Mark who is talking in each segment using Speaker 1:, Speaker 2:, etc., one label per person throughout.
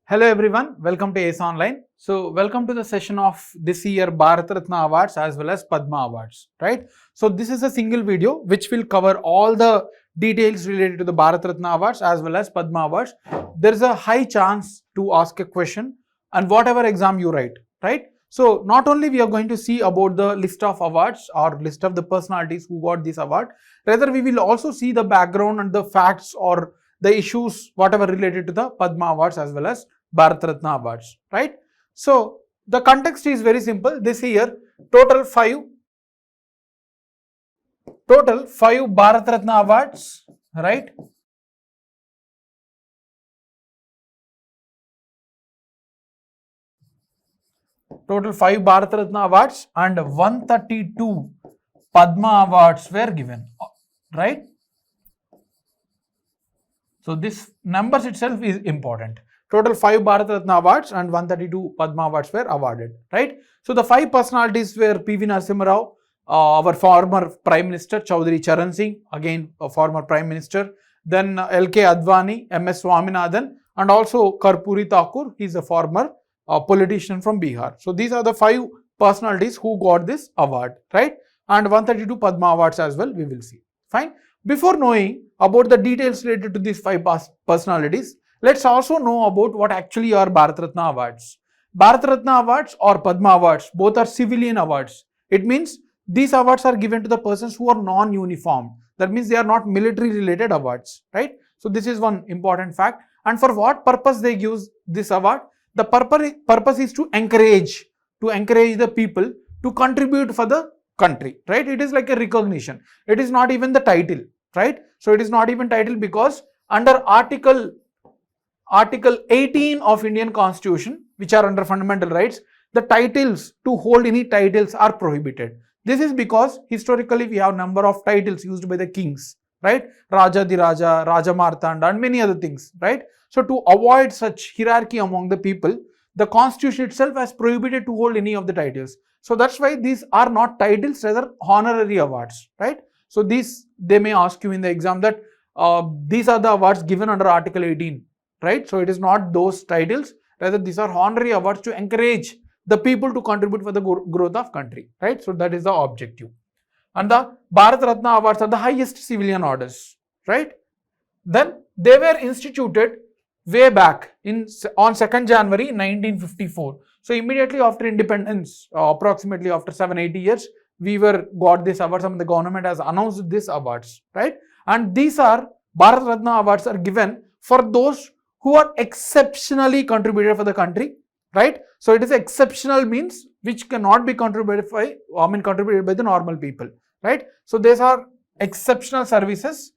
Speaker 1: Hello everyone, welcome to ACE Online. So welcome to the session of this year Bharat Ratna Awards as well as Padma Awards, right? So this is a single video which will cover all the details related to the Bharat Ratna Awards as well as Padma Awards. There is a high chance to ask a question and whatever exam you write, right? So not only we are going to see about the list of awards or list of the personalities who got this award, rather we will also see the background and the facts or the issues whatever related to the Padma Awards as well as Bharat Ratna Awards, right? So the context is very simple. This year, total five Bharat Ratna Awards, right? Total 5 Bharat Ratna Awards and 132 Padma Awards were given, right? So this numbers itself is important. Total 5 Bharat Ratna Awards and 132 Padma Awards were awarded, right? So the 5 personalities were P.V. Narasimha Rao, our former Prime Minister, Chaudhary Charan Singh, again a former Prime Minister, then L.K. Advani, M.S. Swaminathan, and also Karpuri Thakur, he is a former politician from Bihar. So these are the 5 personalities who got this award, right? And 132 Padma Awards as well, we will see. Fine. Before knowing about the details related to these 5 personalities, let's also know about what actually are Bharat Ratna Awards. Bharat Ratna Awards or Padma Awards, both are civilian awards. It means these awards are given to the persons who are non-uniformed. That means they are not military related awards, right? So this is one important fact. And for what purpose they give this award? The purpose is to encourage the people to contribute for the country, right? It is like a recognition. It is not even the title, right? So it is not even title because under Article 18 of Indian Constitution, which are under fundamental rights, the titles to hold any titles are prohibited. This is because historically we have number of titles used by the kings, right? Raja di Raja, Raja Martanda and many other things, right? So to avoid such hierarchy among the people, the constitution itself has prohibited to hold any of the titles. So that's why these are not titles, rather honorary awards, right? So these, they may ask you in the exam that these are the awards given under Article 18, right? So it is not those titles, rather these are honorary awards to encourage the people to contribute for the growth of country, right? So that is the objective. And the Bharat Ratna Awards are the highest civilian orders, right? Then they were instituted way back on 2nd January 1954. So immediately after independence, approximately after 7-8 years, we got this award. Some of the government has announced these awards, right? And these are Bharat Ratna Awards are given for those who are exceptionally contributed for the country, right? So it is exceptional means which cannot be contributed by the normal people, right? So these are exceptional services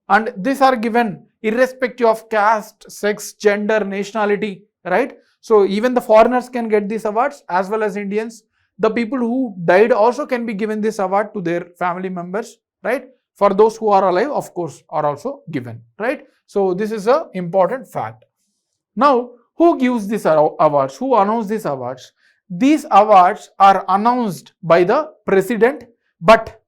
Speaker 1: and these are given irrespective of caste, sex, gender, nationality, right? So even the foreigners can get these awards as well as Indians. The people who died also can be given this award to their family members, right? For those who are alive, of course, are also given, right? So this is an important fact. Now, who gives these awards? Who announce these awards? These awards are announced by the president, but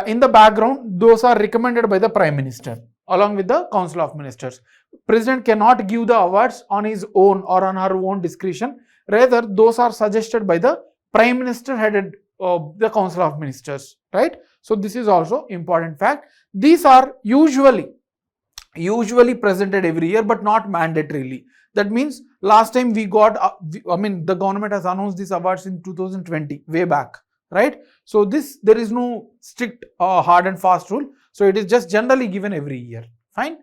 Speaker 1: in the background, those are recommended by the Prime Minister along with the Council of Ministers. President cannot give the awards on his own or on her own discretion. Rather, those are suggested by the Prime Minister headed the Council of Ministers, right? So this is also important fact. These are usually presented every year, but not mandatorily. That means last time we got, the government has announced these awards in 2020, way back, right? So there is no strict hard and fast rule. So it is just generally given every year, fine.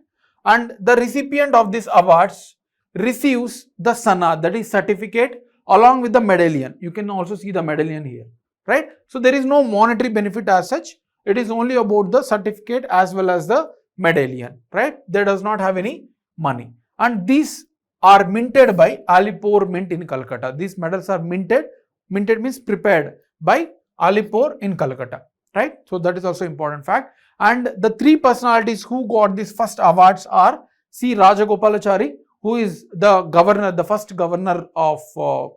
Speaker 1: And the recipient of these awards receives the sanad, that is certificate, along with the medallion. You can also see the medallion here, right? So there is no monetary benefit as such. It is only about the certificate as well as the medallion, right? They does not have any money. And these are minted by Alipore Mint in Calcutta. These medals are minted means prepared by Alipore in Calcutta, right? So that is also important fact. And the 3 personalities who got these first awards are C. Rajagopalachari, who is the governor, the first governor of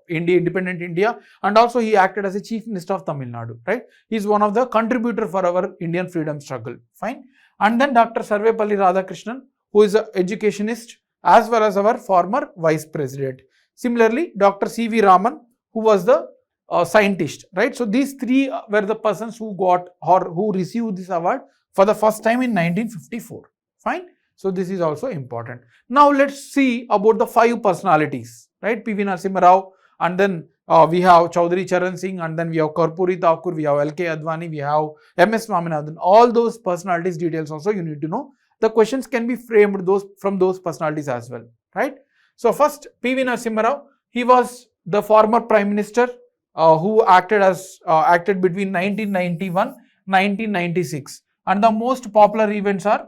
Speaker 1: independent India, and also he acted as a chief minister of Tamil Nadu, right? He is one of the contributor for our Indian freedom struggle, fine. And then Dr. Sarvepalli Radhakrishnan, who is an educationist, as well as our former vice president. Similarly, Dr. C.V. Raman, who was the scientist, right? So these three were the persons who got or who received this award for the first time in 1954. Fine. So this is also important. Now let's see about the 5 personalities, right? P.V. Narasimha Rao, and then we have Chaudhary Charan Singh, and then we have Karpuri Thakur, we have L.K. Advani, we have M.S. Swaminathan. All those personalities details also you need to know. The questions can be framed from those personalities as well, right? So first, P.V. Narasimha Rao, he was the former Prime Minister who acted between 1991-1996, and the most popular events are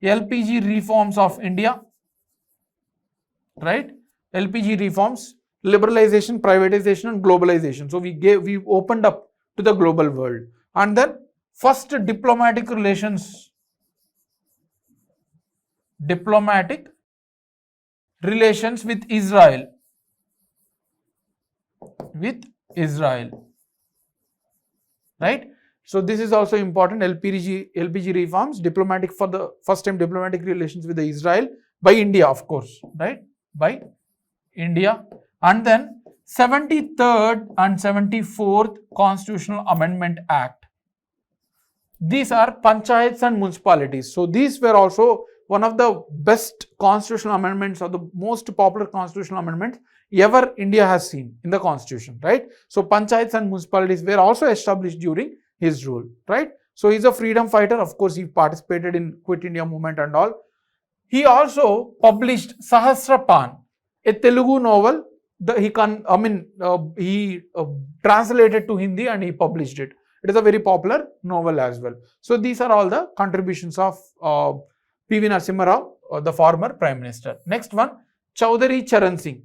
Speaker 1: LPG reforms of India, right? LPG reforms, liberalization, privatization, and globalization. So we opened up to the global world, and then first diplomatic relations with Israel. Right? So this is also important. LPG reforms, for the first time diplomatic relations with the Israel by India, of course, right? By India. And then 73rd and 74th Constitutional Amendment Act. These are panchayats and municipalities. So these were also one of the best constitutional amendments or the most popular constitutional amendments ever India has seen in the constitution, right? So panchayats and municipalities were also established during his rule, right? So he's a freedom fighter. Of course, he participated in Quit India movement and all. He also published Sahasrapan, a Telugu novel. He translated to Hindi and he published it. It is a very popular novel as well. So these are all the contributions of P.V. Narasimha Rao, the former Prime Minister. Next one, Chaudhary Charan Singh.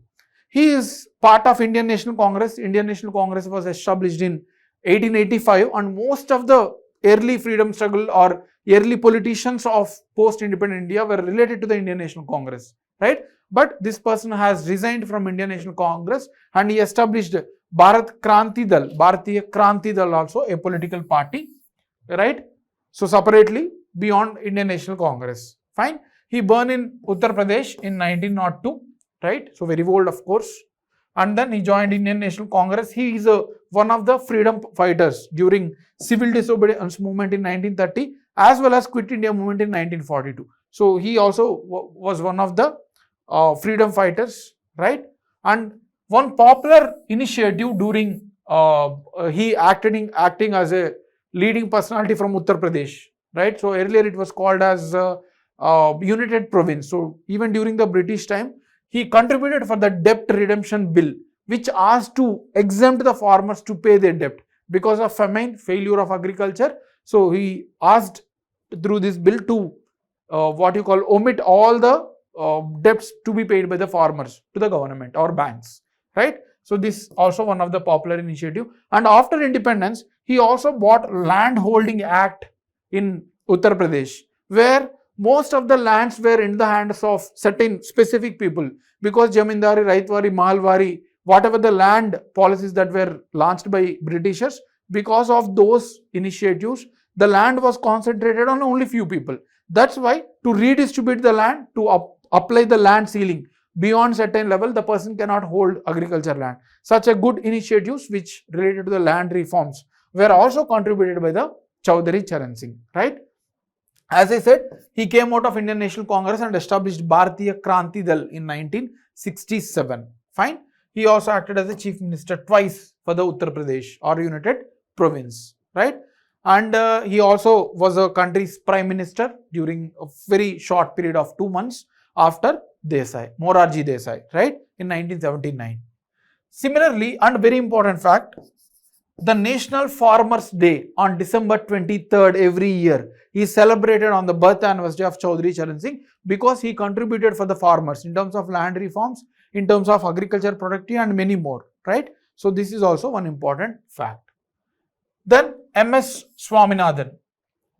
Speaker 1: He is part of Indian National Congress. Indian National Congress was established in 1885, and most of the early freedom struggle or early politicians of post-independent India were related to the Indian National Congress, right? But this person has resigned from Indian National Congress and he established Bharat Kranti Dal, Bharatiya Kranti Dal, also a political party, right? So separately beyond Indian National Congress. Fine. He born in Uttar Pradesh in 1902, right? So very old, of course. And then he joined Indian National Congress. He is one of the freedom fighters during civil disobedience movement in 1930 as well as Quit India movement in 1942. So he also was one of the freedom fighters, right? And one popular initiative during he acting as a leading personality from Uttar Pradesh, right? So earlier it was called as United Province. So even during the British time, he contributed for the debt redemption bill, which asked to exempt the farmers to pay their debt because of famine, failure of agriculture. So he asked through this bill to omit all the debts to be paid by the farmers to the government or banks, right? So this also one of the popular initiative. And after independence, he also bought Land Holding Act in Uttar Pradesh, where most of the lands were in the hands of certain specific people, because Jamindari, Raitwari, Malwari, whatever the land policies that were launched by Britishers, because of those initiatives, the land was concentrated on only few people. That's why to redistribute the land, to apply the land ceiling beyond certain level, the person cannot hold agriculture land. Such a good initiatives which related to the land reforms were also contributed by the Chaudhary Charan Singh, right? As I said, he came out of Indian National Congress and established Bharatiya Kranti Dal in 1967. Fine. He also acted as a chief minister twice for the Uttar Pradesh or United Province, right? And he also was a country's prime minister during a very short period of 2 months after Morarji Desai, right? In 1979. Similarly, and very important fact, the National Farmers Day on December 23rd every year is celebrated on the birth anniversary of Chaudhary Charan Singh because he contributed for the farmers in terms of land reforms, in terms of agriculture productivity and many more, right? So this is also one important fact. Then M.S. Swaminathan.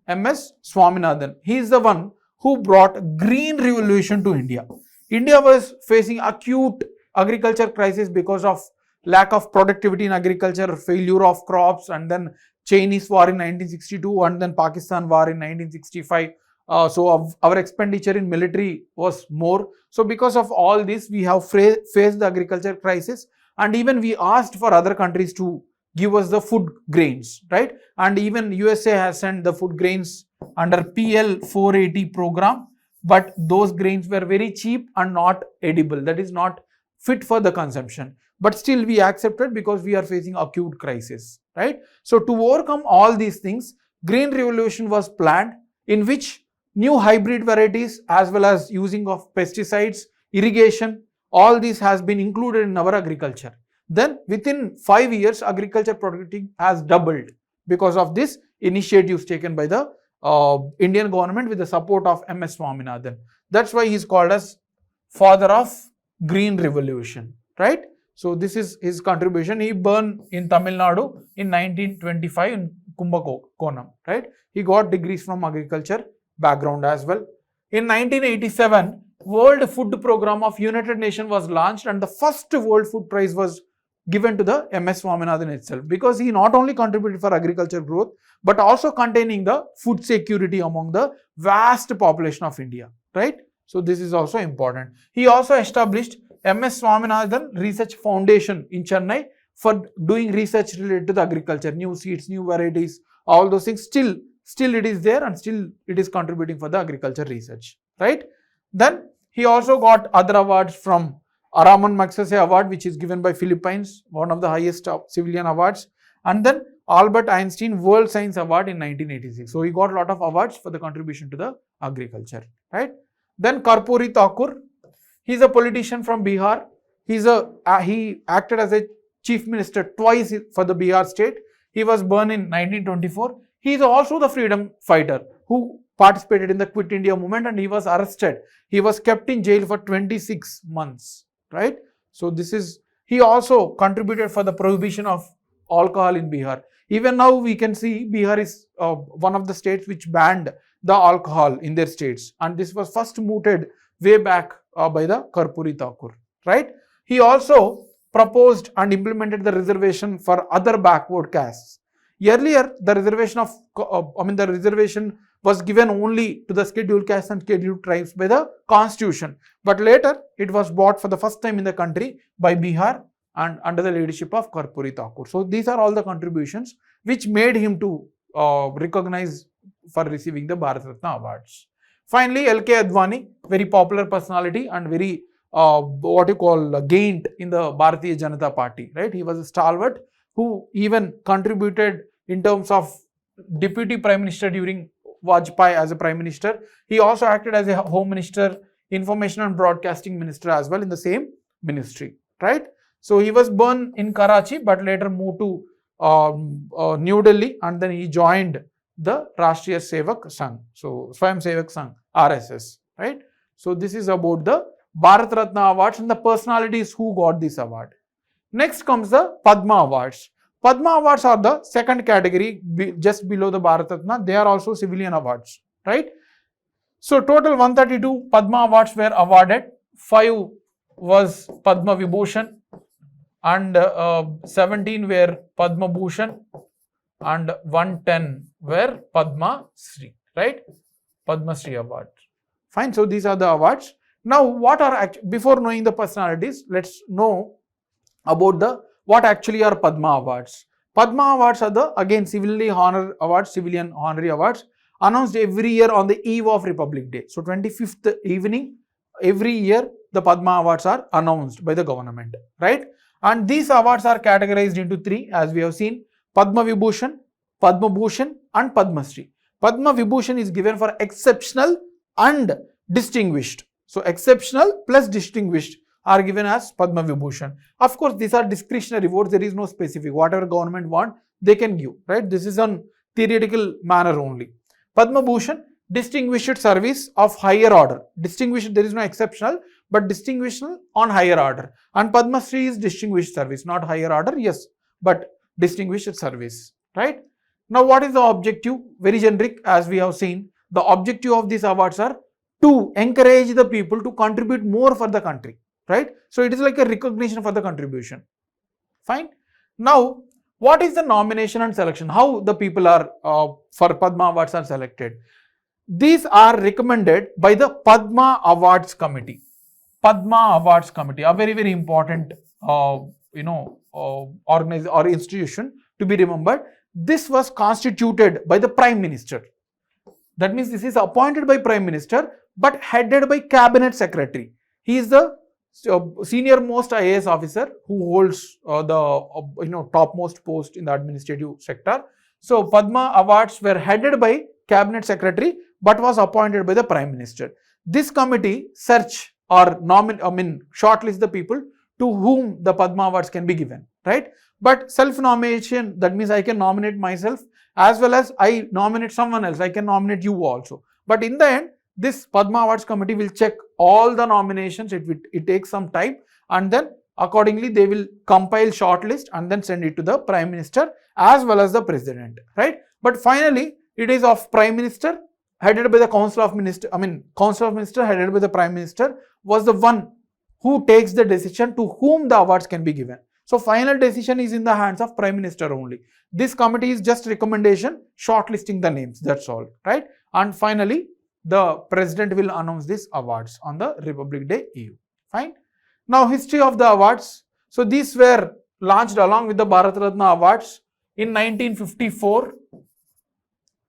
Speaker 1: M.S. Swaminathan, he is the one who brought green revolution to India. India was facing acute agriculture crisis because of lack of productivity in agriculture, failure of crops, and then Chinese war in 1962 and then Pakistan war in 1965. So our expenditure in military was more. So because of all this, we have faced the agriculture crisis, and even we asked for other countries to give us the food grains, right? And even USA has sent the food grains under PL 480 program, but those grains were very cheap and not edible. That is not fit for the consumption. But still we accepted because we are facing acute crisis, right? So to overcome all these things, Green Revolution was planned, in which new hybrid varieties as well as using of pesticides, irrigation, all this has been included in our agriculture. Then within 5 years, agriculture productivity has doubled because of this initiatives taken by the Indian government with the support of MS Swaminathan. That's why he is called as father of Green Revolution, right? So this is his contribution. He born in Tamil Nadu in 1925 in Kumbakonam, right? He got degrees from agriculture background as well. In 1987, World Food Program of United Nations was launched, and the first World Food Prize was given to the MS Swaminathan itself, because he not only contributed for agriculture growth but also containing the food security among the vast population of India, right? So this is also important. He also established MS Swaminathan Research Foundation in Chennai for doing research related to the agriculture, new seeds, new varieties, all those things. Still it is there, and still it is contributing for the agriculture research, right? Then he also got other awards from Araman Magsaysay Award, which is given by Philippines, one of the highest civilian awards, and then Albert Einstein World Science Award in 1986. So he got a lot of awards for the contribution to the agriculture, right? Then Karpuri Thakur, he is a politician from Bihar. He acted as a chief minister twice for the Bihar state. He was born in 1924. He is also the freedom fighter who participated in the Quit India movement, and he was arrested. He was kept in jail for 26 months, right? So he also contributed for the prohibition of alcohol in Bihar. Even now we can see Bihar is one of the states which banned the alcohol in their states, and this was first mooted way back by the Karpuri Thakur, right? He also proposed and implemented the reservation for other backward castes. Earlier, the reservation was given only to the scheduled castes and scheduled tribes by the constitution, but later it was bought for the first time in the country by Bihar and under the leadership of Karpuri Thakur. So these are all the contributions which made him to recognize for receiving the Bharat Ratna Awards. Finally, LK Advani, very popular personality and very gained in the Bharatiya Janata Party, right? He was a stalwart who even contributed in terms of deputy prime minister during Vajpayee as a prime minister. He also acted as a home minister, information and broadcasting minister as well in the same ministry, right? So he was born in Karachi but later moved to New Delhi, and then he joined the Rashtriya Sevak Sangh, so Swayam Sevak Sangh, RSS, right? So this is about the Bharat Ratna Awards and the personalities who got this award. Next comes the Padma Awards. Padma Awards are the second category just below the Bharat Ratna. They are also civilian awards, right? So total 132 Padma Awards were awarded. 5 was Padma Vibhushan and 17 were Padma Bhushan and 110 were Padma Shri, right? Padma Shri Award. Fine, so these are the awards. Now, before knowing the personalities, let's know about what actually are Padma Awards. Padma Awards are again civilian honorary awards announced every year on the eve of Republic Day. So 25th evening, every year the Padma Awards are announced by the government, right? And these awards are categorized into 3, as we have seen: Padma Vibhushan, Padma Bhushan and Padma Shri. Padma Vibhushan is given for exceptional and distinguished. So exceptional plus distinguished are given as Padma Vibhushan. Of course, these are discretionary awards. There is no specific. Whatever government want, they can give, right? This is on theoretical manner only. Padma Bhushan, distinguished service of higher order. Distinguished, there is no exceptional, but distinguished on higher order. And Padma Shri is distinguished service, not higher order, yes, but distinguished service, right? Now, what is the objective? Very generic, as we have seen. The objective of these awards are to encourage the people to contribute more for the country, right? So it is like a recognition for the contribution. Fine. Now, what is the nomination and selection? How the people are for Padma Awards are selected? These are recommended by the Padma Awards Committee. Padma Awards Committee, a very, very important, organization or institution to be remembered. This was constituted by the Prime Minister. That means this is appointed by Prime Minister but headed by Cabinet Secretary. He is the senior most IAS officer who holds the topmost post in the administrative sector. So Padma Awards were headed by Cabinet Secretary but was appointed by the Prime Minister. This committee search or shortlist the people to whom the Padma Awards can be given, right? But self-nomination, that means I can nominate myself as well as I nominate someone else. I can nominate you also. But in the end, this Padma Awards committee will check all the nominations. It takes some time, and then accordingly they will compile shortlist and then send it to the Prime Minister as well as the President, right? But finally, it is of Prime Minister headed by the Council of Ministers. Council of Ministers headed by the Prime Minister was the one who takes the decision to whom the awards can be given. So final decision is in the hands of Prime Minister only. This committee is just recommendation, shortlisting the names, that's all, right? And finally, the President will announce these awards on the Republic Day Eve. Fine. Now, history of the awards. So these were launched along with the Bharat Ratna Awards in 1954.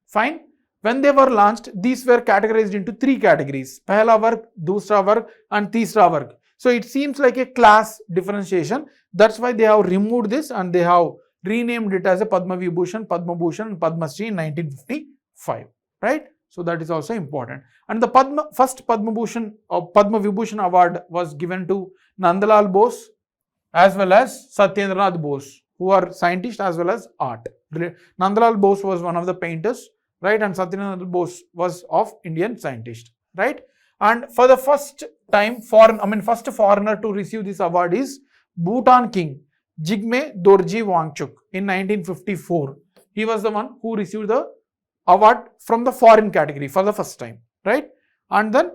Speaker 1: Fine. When they were launched, these were categorized into three categories: Pehla Varg, Dusra Varg and Teesra Varg. So it seems like a class differentiation. That's why they have removed this and they have renamed it as a Padma Vibhushan, Padma Bhushan and Padma Shri in 1955, right? So that is also important. And the first Padma Bhushan or Padma Vibhushan award was given to Nandalal Bose as well as Satyendranath Bose, who are scientists as well as art. Nandalal Bose was one of the painters, right? And Satyendranath Bose was of Indian scientist, right? And for the first time, first foreigner to receive this award is Bhutan King Jigme Dorji Wangchuk in 1954. He was the one who received the award from the foreign category for the first time, right? And then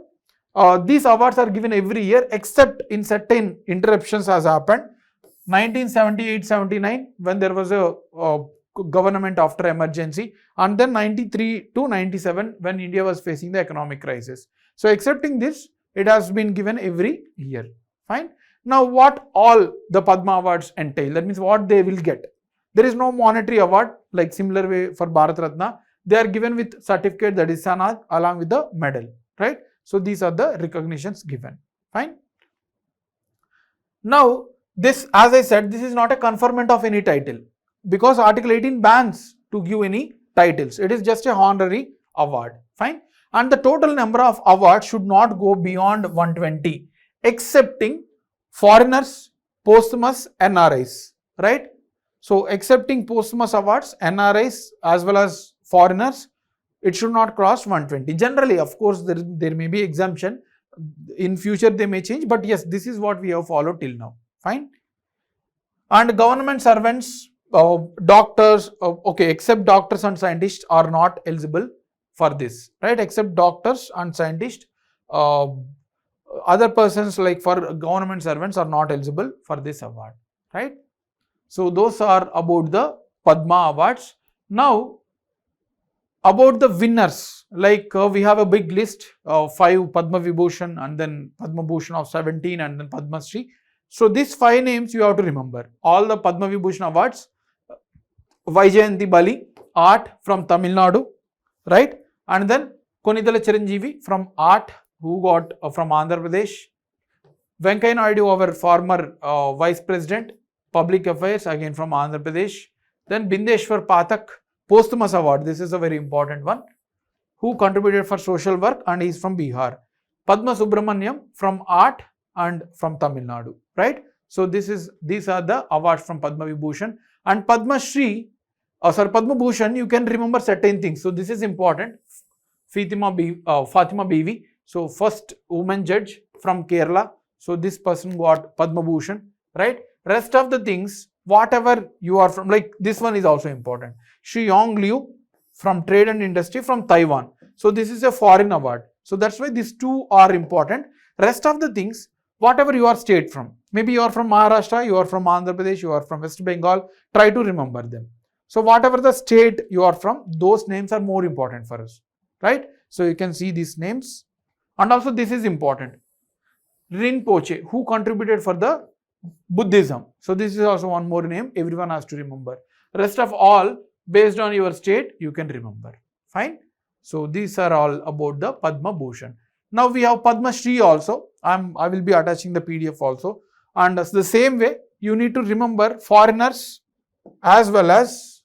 Speaker 1: these awards are given every year except in certain interruptions has happened. 1978-79 when there was a government after emergency, and then 93 to 97 when India was facing the economic crisis. So excepting this, it has been given every year. Fine. Now what all the Padma Awards entail, that means what they will get. There is no monetary award like similar way for Bharat Ratna. They are given with certificate, that is sanad, along with the medal, right? So these are the recognitions given. Fine. Now this, as I said, this is not a conferment of any title because Article 18 bans to give any titles. It is just a honorary award. Fine. And the total number of awards should not go beyond 120, excepting foreigners, posthumous, NRIs, right? So excepting posthumous awards, NRIs as well as foreigners, it should not cross 120. Generally, of course, there may be exemption. In future, they may change, but yes, this is what we have followed till now. Fine. And government servants, doctors, except doctors and scientists are not eligible for this, right? Except doctors and scientists, other persons like for government servants are not eligible for this award, right? So those are about the Padma Awards. Now about the winners, like we have a big list of 5 Padma Vibhushan and then Padma Bhushan of 17 and then Padma Shri. So these 5 names you have to remember. All the Padma Vibhushan awards: Vaijayanti Bali, art from Tamil Nadu, right? And then Konitala Chiranjeevi from art, who got from Andhra Pradesh. Venkaiah Naidu, our former Vice President, Public Affairs, again from Andhra Pradesh. Then Bindeshwar Pathak, posthumous award. This is a very important one, who contributed for social work and he is from Bihar. Padma Subramaniam from art and from Tamil Nadu, right? So these are the awards from Padma Vibhushan. And Padma Shri, Padma Bhushan, you can remember certain things. So this is important. Fatima Bibi, so first woman judge from Kerala. So this person got Padma Bhushan, right? Rest of the things, whatever you are from, like this one is also important. Shi Yong Liu from trade and industry from Taiwan. So this is a foreign award. So that's why these 2 are important. Rest of the things, whatever you are state from, maybe you are from Maharashtra, you are from Andhra Pradesh, you are from West Bengal, try to remember them. So whatever the state you are from, those names are more important for us. right? So you can see these names. And also this is important. Rinpoche, who contributed for the Buddhism. So this is also one more name everyone has to remember. Rest of all, based on your state, you can remember. Fine. So these are all about the Padma Bhushan. Now we have Padma Shri also. I will be attaching the PDF also. And the same way, you need to remember foreigners as well as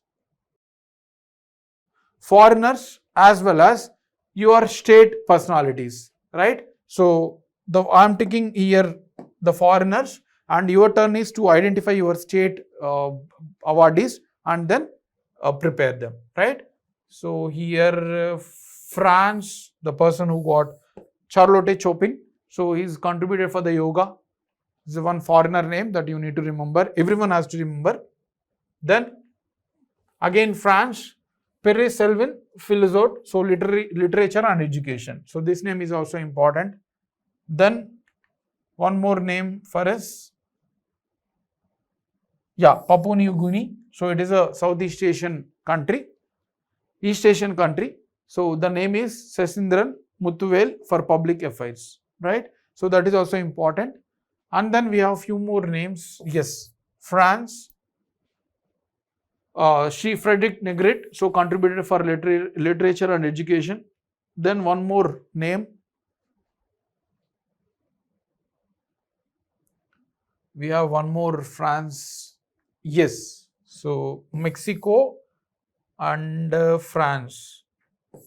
Speaker 1: your state personalities, right? So I am taking here the foreigners, and your turn is to identify your state awardees and then prepare them, right? So here France, the person who got Charlotte Chopin, so he's contributed for the yoga. This is one foreigner name that you need to remember. Everyone has to remember. Then again France, Perret Selvin, Philosophe, so literature and education. So this name is also important. Then one more name for us. Yeah, Papua New Guinea. So it is a Southeast Asian country, East Asian country. So the name is Sesindran Muthuvel for public affairs, right? So that is also important. And then we have a few more names. Yes, France. Frederick Negret, so contributed for literature and education. Then one more name. We have one more France. Yes, so Mexico and France.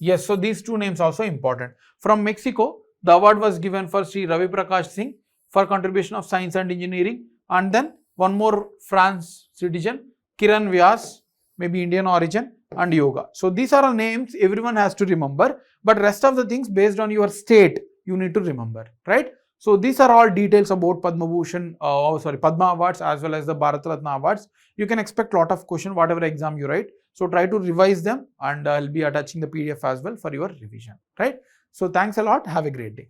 Speaker 1: Yes, so these two names also important. From Mexico, the award was given for Sri Ravi Prakash Singh for contribution of science and engineering. And then one more France citizen, Kiran Vyas, maybe Indian origin, and yoga. So these are all names everyone has to remember, but rest of the things based on your state, you need to remember, right? So these are all details about Padma Bhushan, Padma Awards as well as the Bharat Ratna Awards. You can expect a lot of questions whatever exam you write. So try to revise them, and I'll be attaching the PDF as well for your revision, right? So thanks a lot. Have a great day.